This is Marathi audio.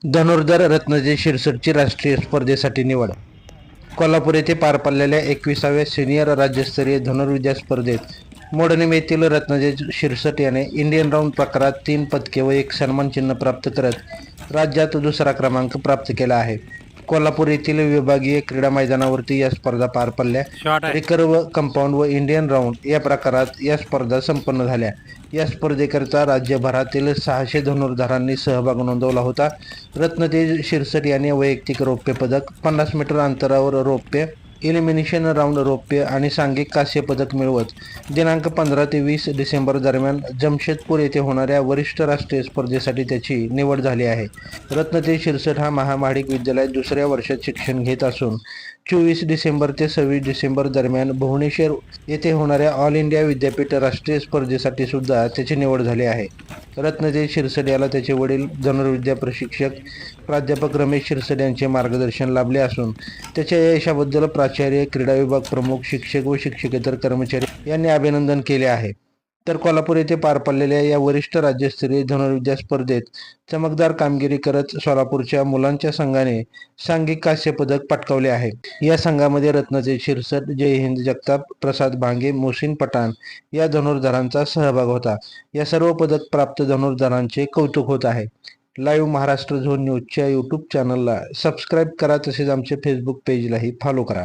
धनुर्धर रत्नजय शिरसटची राष्ट्रीय स्पर्धेसाठी निवड. कोल्हापूर येथे पार पडलेल्या 21व्या सिनियर राज्यस्तरीय धनुर्विद्या स्पर्धेत मोडणीम येथील रत्नजय शिरसट याने इंडियन राऊंड प्रकारात 3 पदके व 1 सन्मानचिन्ह प्राप्त करत राज्यात दुसरा क्रमांक प्राप्त केला आहे. कोल्हापूर येथील विभागीय क्रीडा मैदानावरती या स्पर्धा पार पडल्या. रिकर्व, कंपाऊंड व इंडियन राऊंड या प्रकारात या स्पर्धा संपन्न झाल्या. या स्पर्धेकरता राज्यभरातील 600 धनुर्धरांनी सहभाग नोंदवला होता. रत्नतेज शिरसट याने वैयक्तिक रौप्य पदक, 50 मीटर अंतरावर रौप्य, एलिमिनेशन राऊंड रौप्य आणि सांघिक कांस्य पदक मिळवत दिनांक 15 ते 20 डिसेंबर दरम्यान जमशेदपूर येथे होणाऱ्या वरिष्ठ राष्ट्रीय स्पर्धेसाठी त्याची निवड झाली आहे. रत्नतेज शिरसट हा महामाडिक विद्यालयात दुसऱ्या वर्षात शिक्षण घेत असून 24 डिसेंबर ते 26 डिसेंबर दरम्यान भुवनेश्वर येथे होणाऱ्या ऑल इंडिया विद्यापीठ राष्ट्रीय स्पर्धेसाठी सुद्धा त्याची निवड झाली आहे. रत्नतेज शिरसट याला त्याचे वडील धनुर्विद्या प्रशिक्षक प्राध्यापक रमेश शिरसट यांचे मार्गदर्शन लाभले असून त्याच्या या यशाबद्दल प्राचार्य, क्रीडा विभाग प्रमुख, शिक्षक व शिक्षकेतर कर्मचारी यांनी अभिनंदन केले आहे. तर कोल्हापूर येथे पार पडलेल्या या वरिष्ठ राज्यस्तरीय धनुर्विद्या स्पर्धेत चमकदार कामगिरी करत सोलापूरच्या मुलांच्या संघाने सांघिक कांस्य पदक पटकावले आहे. या संघामध्ये रत्नतेज शिरसट, जयहिंद जगताप, प्रसाद भांगे, मोहसिन पठाण या धनुर्धरांचा सहभाग होता. या सर्व पदक प्राप्त धनुर्धरांचे कौतुक होत आहे. लाईव्ह महाराष्ट्र झोन न्यूजच्या यूट्यूब चॅनलला सबस्क्राईब करा, तसेच आमच्या फेसबुक पेजलाही फॉलो करा.